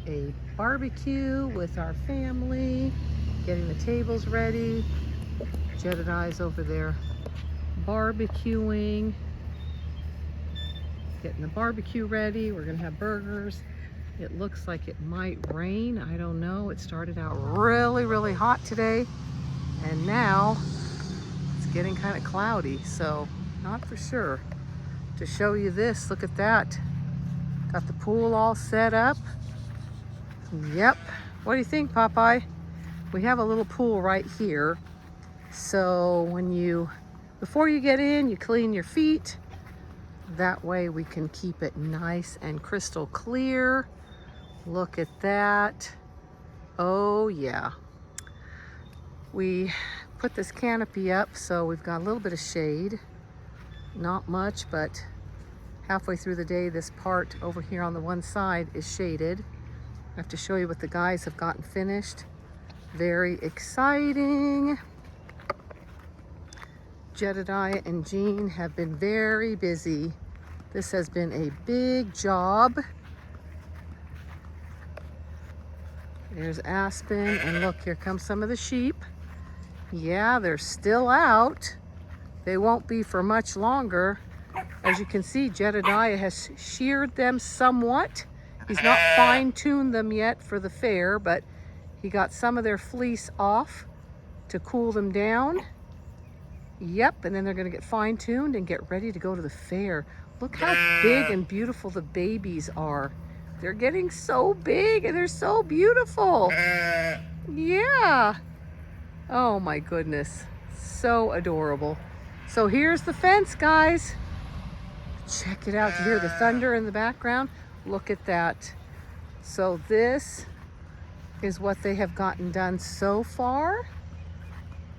a barbecue with our family, getting the tables ready. Jedediah's over there barbecuing, getting the barbecue ready. We're gonna have burgers. It looks like it might rain. I don't know. It started out really hot today, and now it's getting kind of cloudy, so not for sure. To show you this, look at that. Got the pool all set up. Yep. What do you think, Popeye? We have a little pool right here. So before you get in, you clean your feet. That way we can keep it nice and crystal clear. Look at that. Oh yeah. We put this canopy up so we've got a little bit of shade. Not much, but halfway through the day, this part over here on the one side is shaded. I have to show you what the guys have gotten finished. Very exciting. Jedediah and Jean have been very busy. This has been a big job. There's Aspen, and look, here come some of the sheep. Yeah, they're still out. They won't be for much longer. As you can see, Jedediah has sheared them somewhat. He's not fine-tuned them yet for the fair, but he got some of their fleece off to cool them down. Yep, and then they're gonna get fine-tuned and get ready to go to the fair. Look how big and beautiful the babies are. They're getting so big and they're so beautiful. Yeah. Oh my goodness. So adorable. So here's the fence, guys. Check it out. Do you hear the thunder in the background? Look at that. So this is what they have gotten done so far.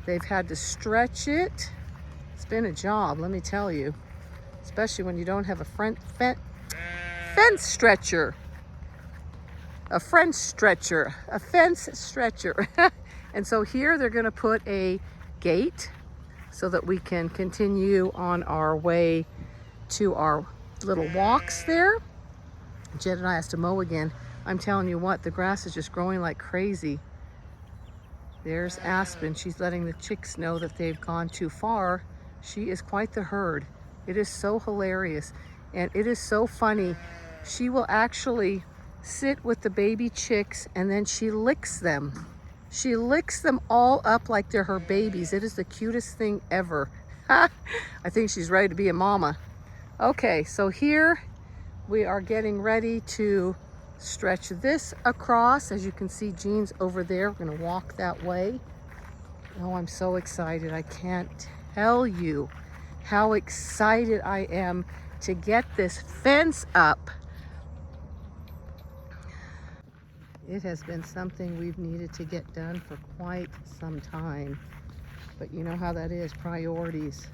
They've had to stretch it. It's been a job, let me tell you. Especially when you don't have a fence stretcher. A fence stretcher. And so here they're gonna put a gate so that we can continue on our way to our little walks there. Jedediah has to mow again. I'm telling you what, the grass is just growing like crazy. There's Aspen. She's letting the chicks know that they've gone too far. She is quite the herd. It is so hilarious and it is so funny. She will actually sit with the baby chicks and then she licks them. She licks them all up like they're her babies. It is the cutest thing ever. I think she's ready to be a mama. Okay, so here we are getting ready to stretch this across. As you can see, Jean's over there. We're gonna walk that way. Oh, I'm so excited. I can't tell you how excited I am to get this fence up. It has been something we've needed to get done for quite some time. But you know how that is, priorities.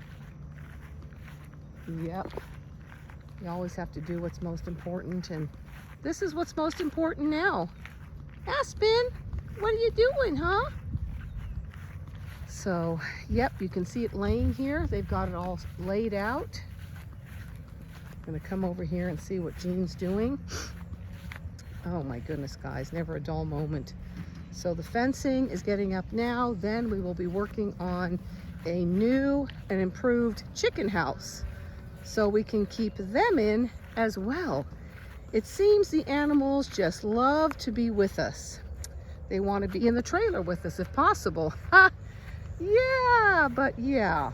Yep. You always have to do what's most important, and this is what's most important now. Aspen, what are you doing, huh? So, yep, you can see it laying here. They've got it all laid out. I'm gonna come over here and see what Jean's doing. Oh my goodness, guys, never a dull moment. So the fencing is getting up now. Then we will be working on a new and improved chicken house so we can keep them in as well. It seems the animals just love to be with us. They want to be in the trailer with us if possible. Ha! Yeah, but yeah,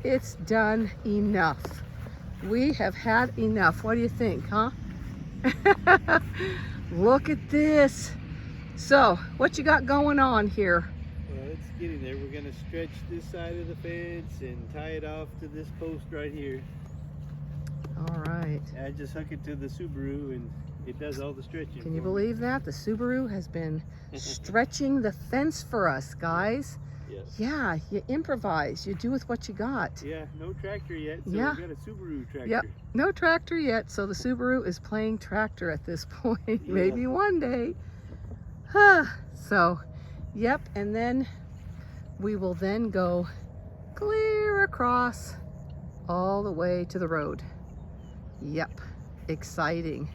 it's done enough. We have had enough. What do you think, huh? Look at this. So, what you got going on here? Well, it's getting there. We're going to stretch this side of the fence and tie it off to this post right here. All right. I just hook it to the Subaru and it does all the stretching. Can you believe that? The Subaru has been stretching the fence for us, guys. Yes. Yeah, you improvise. You do with what you got. Yeah, no tractor yet, so Yeah. we've got a Subaru tractor. Yep, no tractor yet, so the Subaru is playing tractor at this point. Yeah. Maybe one day. So, yep, and then we will then go clear across all the way to the road. Yep, exciting.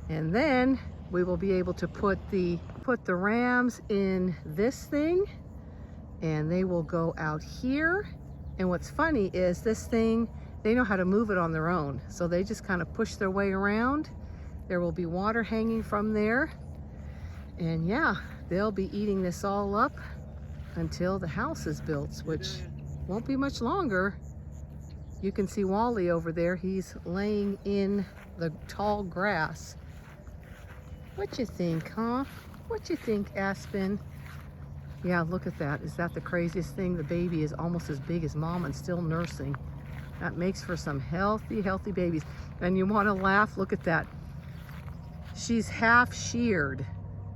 And then we will be able to put the rams in this thing, and they will go out here. And what's funny is this thing, they know how to move it on their own. So they just kind of push their way around. There will be water hanging from there. And yeah, they'll be eating this all up until the house is built, which won't be much longer. You can see Wally over there. He's laying in the tall grass. What you think, huh? What you think, Aspen? Yeah, look at that. Is that the craziest thing? The baby is almost as big as mom and still nursing. That makes for some healthy, healthy babies. And you want to laugh? Look at that. She's half sheared.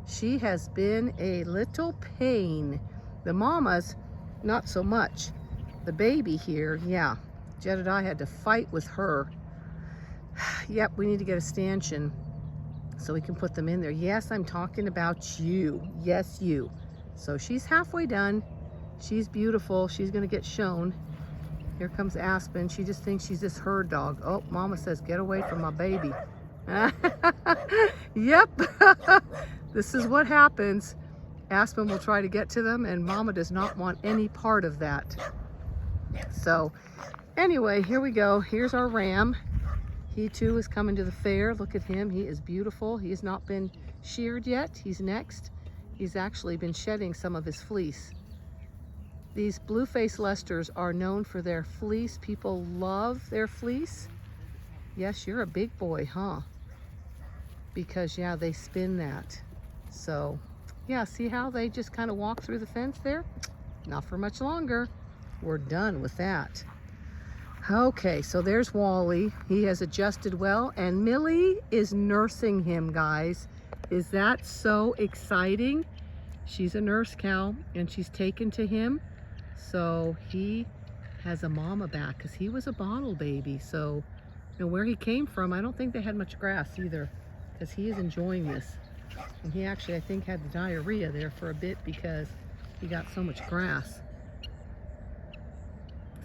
She has been a little pain. The mama's not so much. The baby here, yeah. Jedediah had to fight with her. Yep, we need to get a stanchion so we can put them in there. Yes, I'm talking about you. Yes, you. So she's halfway done. She's beautiful. She's gonna get shown. Here comes Aspen. She just thinks she's this herd dog. Oh, mama says, get away from my baby. Yep. This is what happens. Aspen will try to get to them, and mama does not want any part of that. So anyway, here we go. Here's our ram. He too is coming to the fair. Look at him. He is beautiful. He has not been sheared yet. He's next. He's actually been shedding some of his fleece. These blue-faced Leicesters are known for their fleece. People love their fleece. Yes, you're a big boy, huh? Because yeah, they spin that. So yeah, see how they just kind of walk through the fence there? Not for much longer. We're done with that. Okay, so there's Wally. He has adjusted well, and Millie is nursing him, guys. Is that so exciting? She's a nurse cow, and she's taken to him. So he has a mama back, because he was a bottle baby. So you know, where he came from, I don't think they had much grass either, because he is enjoying this. And he actually, I think, had the diarrhea there for a bit because he got so much grass.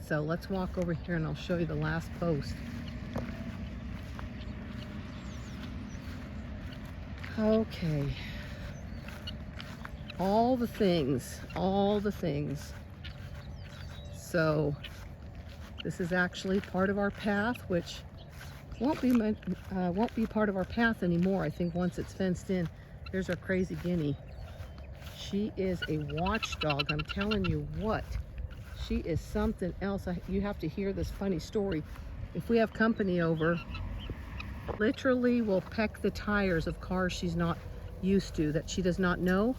So let's walk over here and I'll show you the last post. Okay. All the things, all the things. So this is actually part of our path, which won't be part of our path anymore. I think once it's fenced in. Here's our crazy guinea. She is a watchdog. I'm telling you what. She is something else. You have to hear this funny story. If we have company over, literally will peck the tires of cars she's not used to, that she does not know.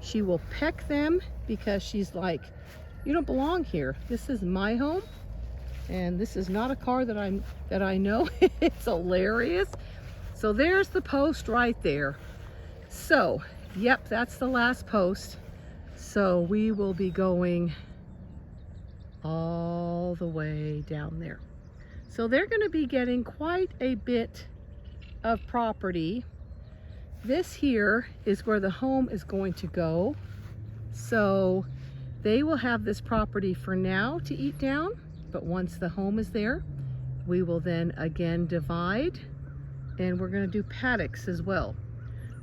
She will peck them because she's like, you don't belong here. This is my home, and this is not a car that I know. It's hilarious. So there's the post right there. So, yep, that's the last post. So we will be going all the way down there. So they're going to be getting quite a bit of property. This here is where the home is going to go. So they will have this property for now to eat down, but once the home is there, we will then again divide, and we're going to do paddocks as well.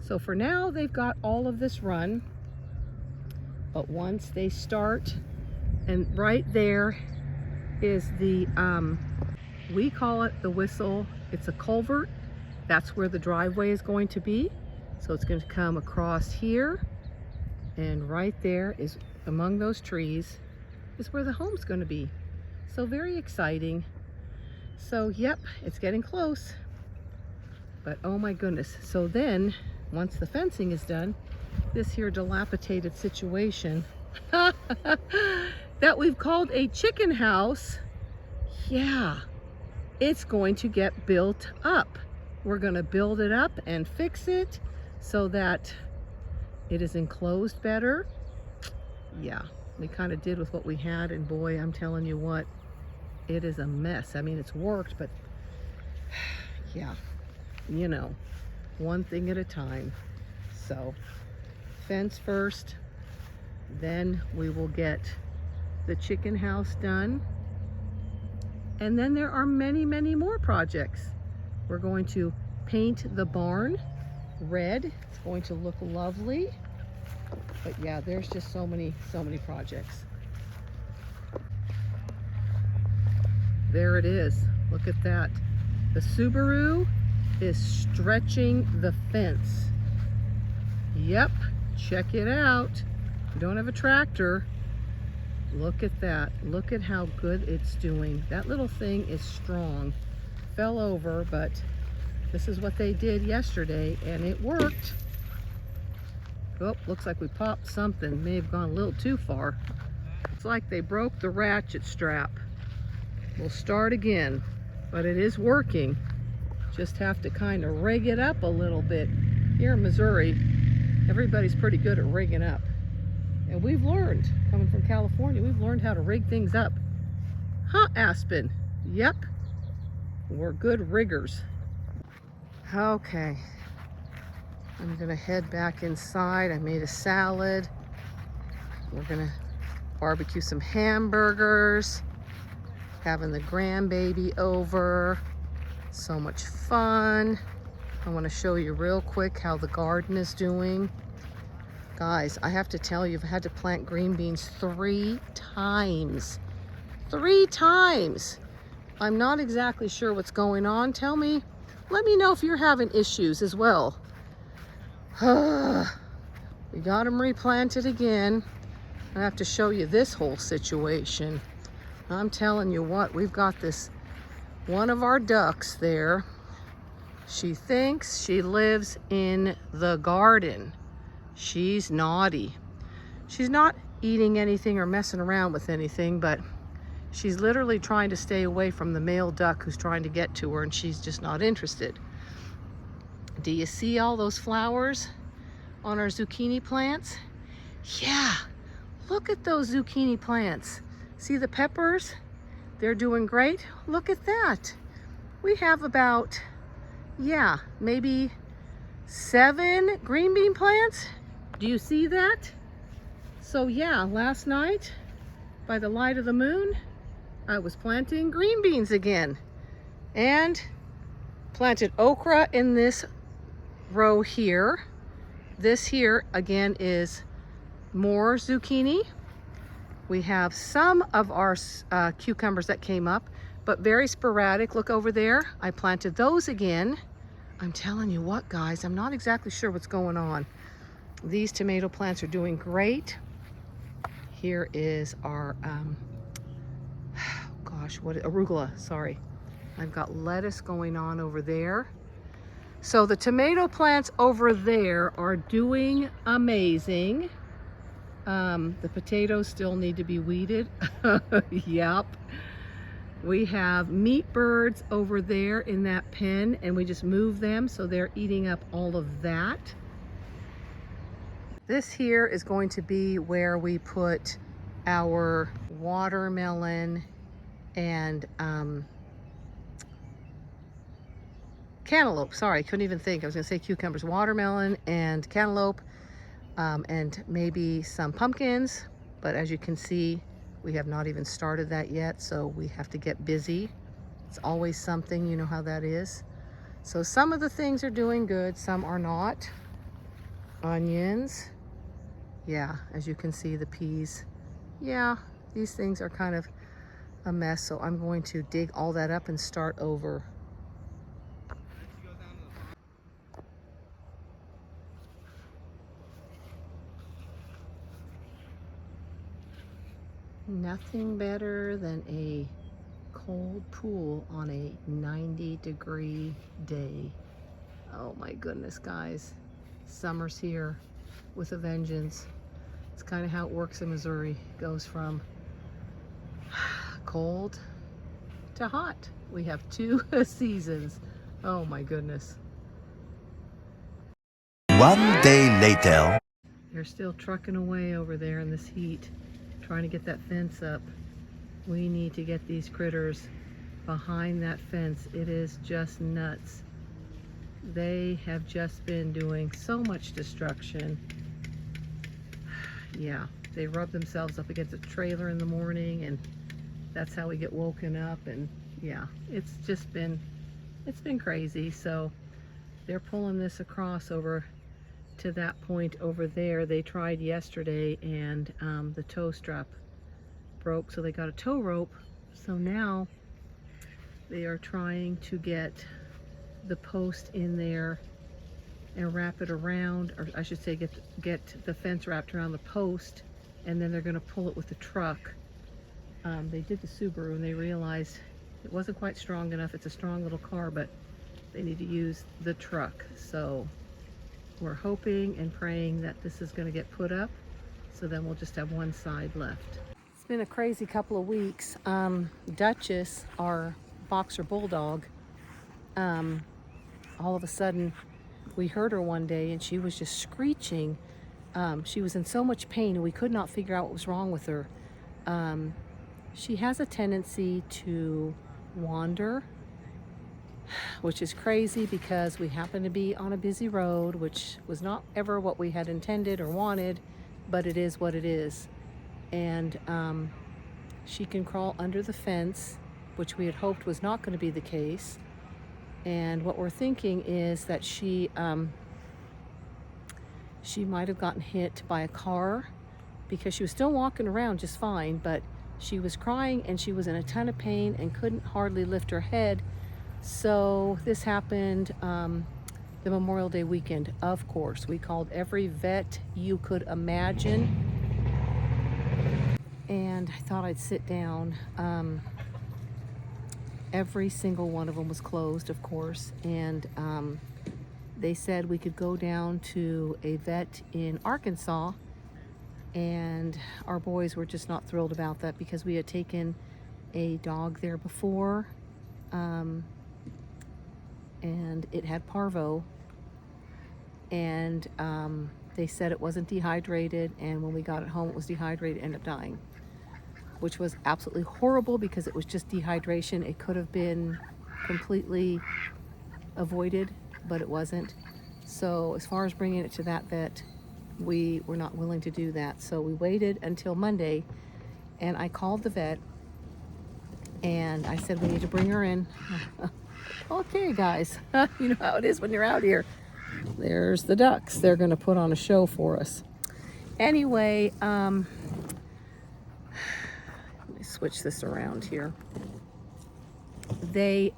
So for now, they've got all of this run, but once they start, and right there is the, we call it the whistle. It's a culvert. That's where the driveway is going to be. So it's going to come across here, and right there is, among those trees, is where the home's going to be. So very exciting. So yep, it's getting close. But oh my goodness. So then, once the fencing is done, this here dilapidated situation that we've called a chicken house, yeah, it's going to get built up. We're going to build it up and fix it so that it is enclosed better. Yeah, we kind of did with what we had, and boy, I'm telling you what, it is a mess. I mean, it's worked, but yeah, you know, one thing at a time. So fence first, then we will get the chicken house done, and then there are many, many more projects. We're going to paint the barn. red. It's going to look lovely. But yeah, there's just so many projects. There it is. Look at that. The Subaru is stretching the fence. Yep, check it out. You don't have a tractor. Look at that. Look at how good it's doing. That little thing is strong. Fell over, but this is what they did yesterday, and it worked. Oh, looks like we popped something. May have gone a little too far. It's like they broke the ratchet strap. We'll start again, but it is working. Just have to kind of rig it up a little bit. Here in Missouri, everybody's pretty good at rigging up. And we've learned, coming from California, we've learned how to rig things up. Huh, Aspen? Yep, we're good riggers. Okay, I'm gonna head back inside. I made a salad. We're gonna barbecue some hamburgers. Having the grandbaby over. So much fun. I want to show you real quick how the garden is doing. Guys, I have to tell you, I've had to plant green beans 3 times. 3 times. I'm not exactly sure what's going on. Tell me, let me know if you're having issues as well. We got them replanted again. I have to show you this whole situation. I'm telling you what, we've got this, one of our ducks there. She thinks she lives in the garden. She's naughty. She's not eating anything or messing around with anything, but she's literally trying to stay away from the male duck who's trying to get to her, and she's just not interested. Do you see all those flowers on our zucchini plants? Yeah, look at those zucchini plants. See the peppers? They're doing great. Look at that. We have about, yeah, maybe 7 green bean plants. Do you see that? So yeah, last night, by the light of the moon, I was planting green beans again. And planted okra in this row here. This here, again, is more zucchini. We have some of our cucumbers that came up, but very sporadic. Look over there. I planted those again. I'm telling you what, guys, I'm not exactly sure what's going on. These tomato plants are doing great. Here is our, arugula, sorry. I've got lettuce going on over there. So the tomato plants over there are doing amazing. The potatoes still need to be weeded. Yep. We have meat birds over there in that pen, and we just move them so they're eating up all of that. This here is going to be where we put our watermelon and cantaloupe. Sorry, I couldn't even think. I was gonna say cucumbers. Watermelon and cantaloupe, and maybe some pumpkins. But as you can see, we have not even started that yet, so we have to get busy. It's always something, you know how that is. So some of the things are doing good, some are not. Onions. Yeah, as you can see, the peas. Yeah, these things are kind of a mess, so I'm going to dig all that up and start over. Nothing better than a cold pool on a 90-degree day. Oh my goodness, guys. Summer's here with a vengeance. It's kind of how it works in Missouri. It goes from cold to hot. We have 2 seasons. Oh my goodness. One day later. They're still trucking away over there in this heat, trying to get that fence up. We need to get these critters behind that fence. It is just nuts. They have just been doing so much destruction. Yeah, they rub themselves up against a trailer in the morning, and that's how we get woken up. And yeah, it's been crazy. So They're pulling this across over to that point over there. They tried yesterday and the tow strap broke, so they got a tow rope. So now they are trying to get the post in there and wrap it around, or I should say get the fence wrapped around the post, and then they're going to pull it with the truck. They did the Subaru and they realized it wasn't quite strong enough. It's a strong little car, but they need to use the truck. So we're hoping and praying that this is going to get put up, so then we'll just have one side left. It's been a crazy couple of weeks. Duchess, our boxer bulldog, all of a sudden we heard her one day and she was just screeching. She was in so much pain and we could not figure out what was wrong with her. She has a tendency to wander, which is crazy because we happen to be on a busy road, which was not ever what we had intended or wanted, but it is what it is. And she can crawl under the fence, which we had hoped was not going to be the case. And what we're thinking is that she might have gotten hit by a car, because she was still walking around just fine, but she was crying and she was in a ton of pain and couldn't hardly lift her head. So this happened the Memorial Day weekend, of course. We called every vet you could imagine, and I thought I'd sit down. Every single one of them was closed, of course, and they said we could go down to a vet in Arkansas, and our boys were just not thrilled about that because we had taken a dog there before, and it had parvo, and they said it wasn't dehydrated, and when we got it home it was dehydrated and ended up dying, which was absolutely horrible because it was just dehydration. It could have been completely avoided, but it wasn't. So as far as bringing it to that vet, we were not willing to do that. So we waited until Monday, and I called the vet and I said, we need to bring her in. Okay, guys, you know how it is when you're out here. There's the ducks. They're going to put on a show for us. Anyway, let me switch this around here. They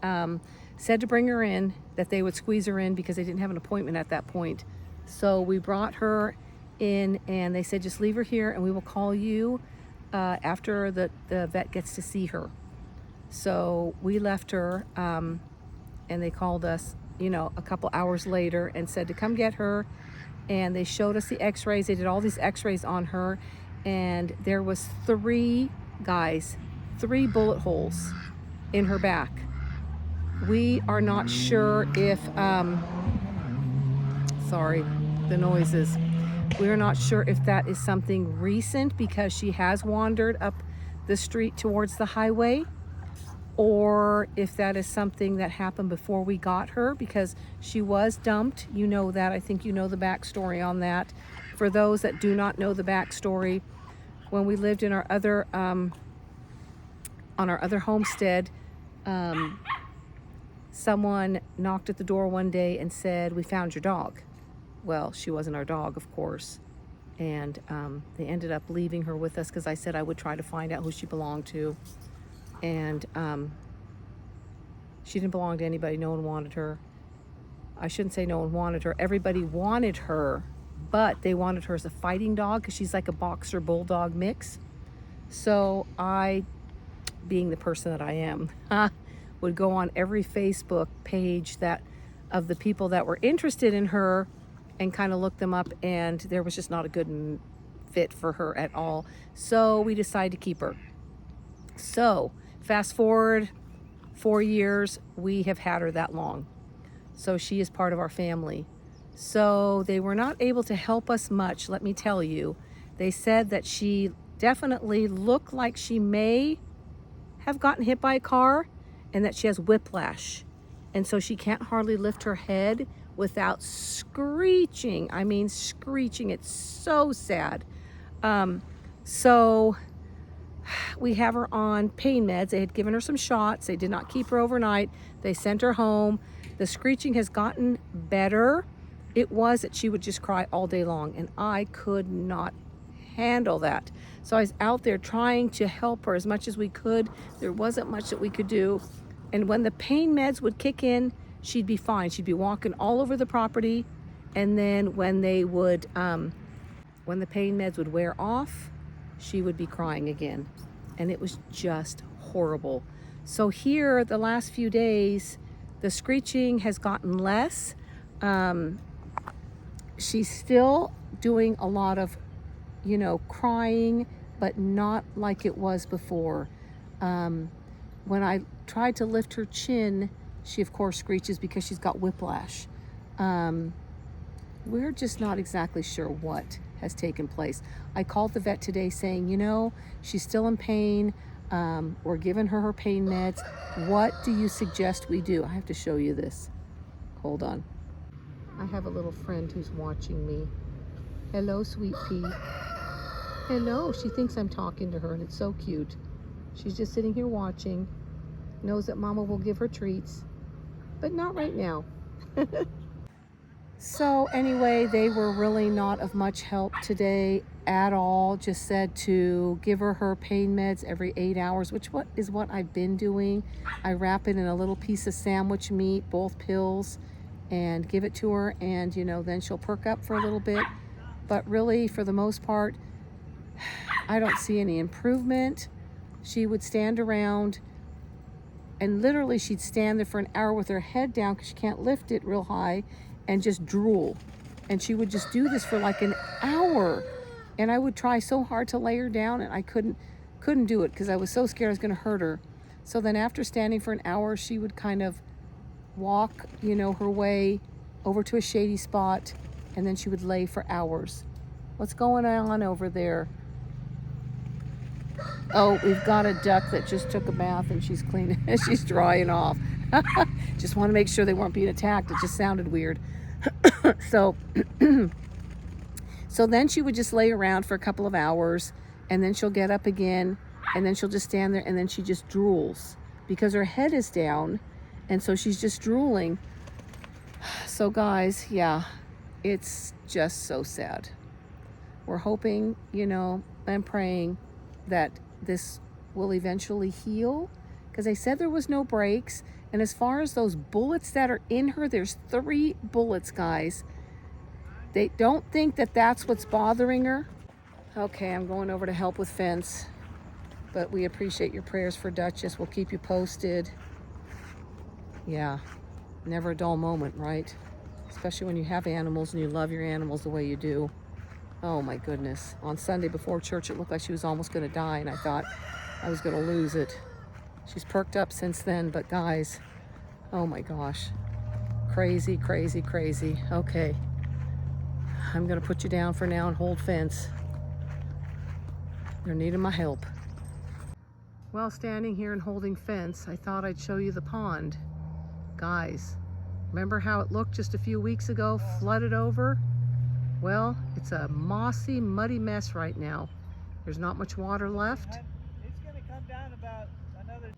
said to bring her in, that they would squeeze her in because they didn't have an appointment at that point. So we brought her in and they said, just leave her here and we will call you after the vet gets to see her. So we left her and they called us, you know, a couple hours later and said to come get her. And they showed us the x-rays. They did all these x-rays on her, and there was 3 bullet holes in her back. We are not sure if, sorry, the noises. We are not sure if that is something recent because she has wandered up the street towards the highway, or if that is something that happened before we got her, because she was dumped. You know that. I think you know the backstory on that. For those that do not know the backstory, when we lived in our other, on our other homestead, someone knocked at the door one day and said, we found your dog. Well, she wasn't our dog, of course. And they ended up leaving her with us because I said I would try to find out who she belonged to. And she didn't belong to anybody. No one wanted her. I shouldn't say no one wanted her. Everybody wanted her, but they wanted her as a fighting dog because she's like a boxer bulldog mix. So I, being the person that I am, would go on every Facebook page that of the people that were interested in her and kind of look them up, and there was just not a good fit for her at all. So we decided to keep her. So fast forward 4 years, we have had her that long. So she is part of our family. So they were not able to help us much, let me tell you. They said that she definitely looked like she may have gotten hit by a car and that she has whiplash. And so she can't hardly lift her head without screeching. I mean, screeching. It's so sad. So we have her on pain meds. They had given her some shots. They did not keep her overnight. They sent her home. The screeching has gotten better. It was that she would just cry all day long, and I could not handle that. So I was out there trying to help her as much as we could. There wasn't much that we could do. And when the pain meds would kick in, she'd be fine. She'd be walking all over the property. And then when they would, when the pain meds would wear off, she would be crying again. And it was just horrible. So here, the last few days, the screeching has gotten less. She's still doing a lot of, you know, crying, but not like it was before. When I tried to lift her chin, she of course screeches because she's got whiplash. We're just not exactly sure what has taken place. I called the vet today saying, you know, she's still in pain. We're giving her pain meds. What do you suggest we do? I have to show you this. Hold on. I have a little friend who's watching me. Hello, sweet pea. Hello. She thinks I'm talking to her, and it's so cute. She's just sitting here watching, knows that Mama will give her treats, but not right now. So anyway, they were really not of much help today at all. Just said to give her pain meds every 8 hours, which is what I've been doing. I wrap it in a little piece of sandwich meat, both pills, and give it to her, and you know, then she'll perk up for a little bit. But really, for the most part, I don't see any improvement. She would stand around, and literally she'd stand there for an hour with her head down because she can't lift it real high, and just drool. And she would just do this for like an hour. And I would try so hard to lay her down, and I couldn't do it because I was so scared I was going to hurt her. So then after standing for an hour, she would kind of walk, you know, her way over to a shady spot, and then she would lay for hours. What's going on over there? Oh, we've got a duck that just took a bath and she's cleaning, she's drying off. Just want to make sure they weren't being attacked. It just sounded weird. So then she would just lay around for a couple of hours, and then she'll get up again, and then she'll just stand there, and then she just drools because her head is down, and so she's just drooling. So guys, yeah, it's just so sad. We're hoping, you know, and praying that this will eventually heal, because they said there was no breaks. And as far as those bullets that are in her, there's 3 bullets, guys. They don't think that that's what's bothering her. Okay, I'm going over to help with fence, but we appreciate your prayers for Duchess. We'll keep you posted. Yeah, never a dull moment, right? Especially when you have animals and you love your animals the way you do. Oh my goodness. On Sunday before church, it looked like she was almost going to die, and I thought I was going to lose it. She's perked up since then, but guys, oh my gosh. Crazy, crazy, crazy. Okay. I'm going to put you down for now and hold fence. You're needing my help. While standing here and holding fence, I thought I'd show you the pond. Guys, remember how it looked just a few weeks ago, flooded over? Well, it's a mossy, muddy mess right now. There's not much water left. It's going to come down about another...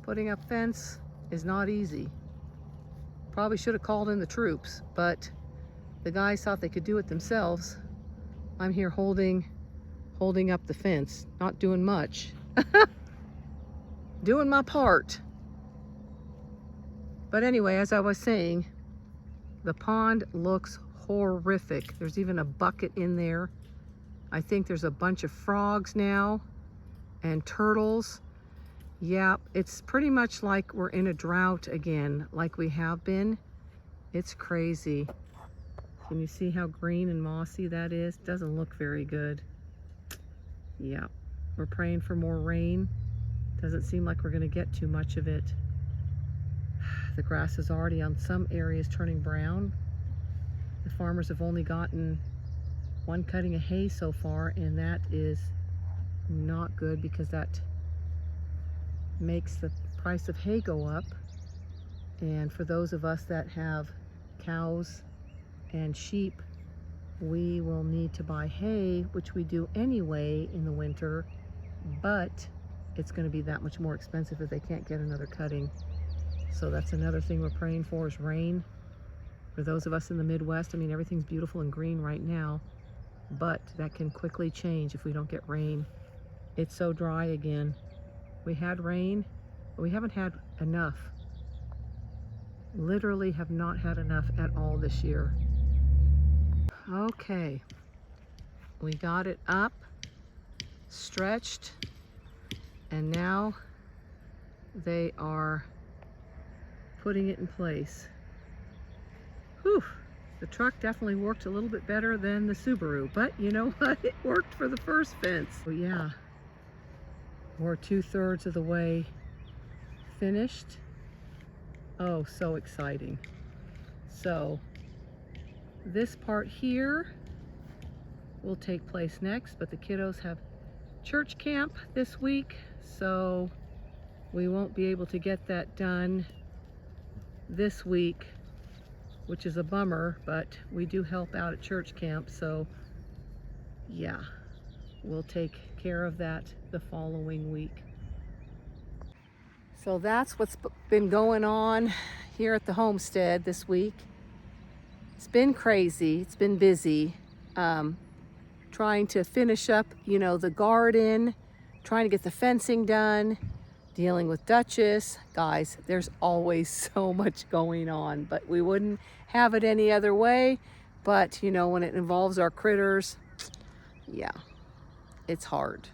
Putting up fence is not easy. Probably should have called in the troops, but the guys thought they could do it themselves. I'm here holding up the fence, not doing much. Doing my part. But anyway, as I was saying, the pond looks horrific. There's even a bucket in there. I think there's a bunch of frogs now and turtles. Yeah, it's pretty much like we're in a drought again, like we have been. It's crazy. Can you see how green and mossy that is? Doesn't look very good. Yeah, we're praying for more rain. Doesn't seem like we're going to get too much of it. The grass is already on some areas turning brown. The farmers have only gotten one cutting of hay so far, and that is not good because that makes the price of hay go up. And for those of us that have cows and sheep, we will need to buy hay, which we do anyway in the winter, but it's going to be that much more expensive if they can't get another cutting. So that's another thing we're praying for, is rain. For those of us in the Midwest, I mean, everything's beautiful and green right now, but that can quickly change if we don't get rain. It's so dry again. We had rain, but we haven't had enough. Literally have not had enough at all this year. Okay, we got it up, stretched, and now they are putting it in place. Whew, the truck definitely worked a little bit better than the Subaru, but you know what? It worked for the first fence. So yeah, we're 2/3 of the way finished. Oh, so exciting. So this part here will take place next, but the kiddos have church camp this week, so we won't be able to get that done this week, which is a bummer, but we do help out at church camp, so yeah, we'll take care of that the following week. So that's what's been going on here at the homestead this week. It's been crazy, it's been busy, trying to finish up, you know, the garden, trying to get the fencing done, dealing with Dutchess. Guys, there's always so much going on, but we wouldn't have it any other way. But you know, when it involves our critters, yeah, it's hard.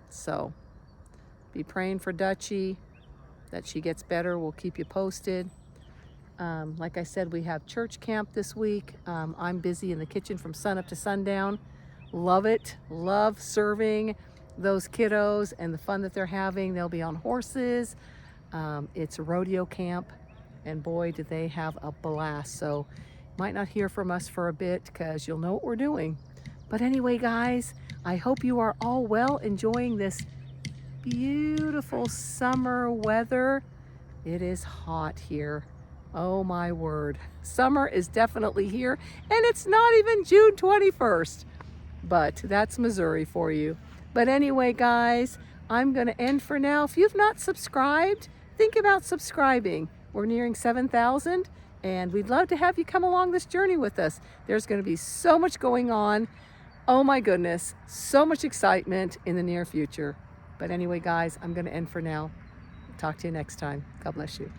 So be praying for Dutchie, that she gets better. We'll keep you posted. Like I said, we have church camp this week. I'm busy in the kitchen from sunup to sundown. Love it, love serving those kiddos and the fun that they're having. They'll be on horses. It's a rodeo camp, and boy, do they have a blast. So might not hear from us for a bit because you'll know what we're doing. But anyway, guys, I hope you are all well, enjoying this beautiful summer weather. It is hot here. Oh my word. Summer is definitely here, and it's not even June 21st. But that's Missouri for you. But anyway, guys, I'm going to end for now. If you've not subscribed, think about subscribing. We're nearing 7,000, and we'd love to have you come along this journey with us. There's going to be so much going on. Oh my goodness, so much excitement in the near future. But anyway, guys, I'm going to end for now. Talk to you next time. God bless you.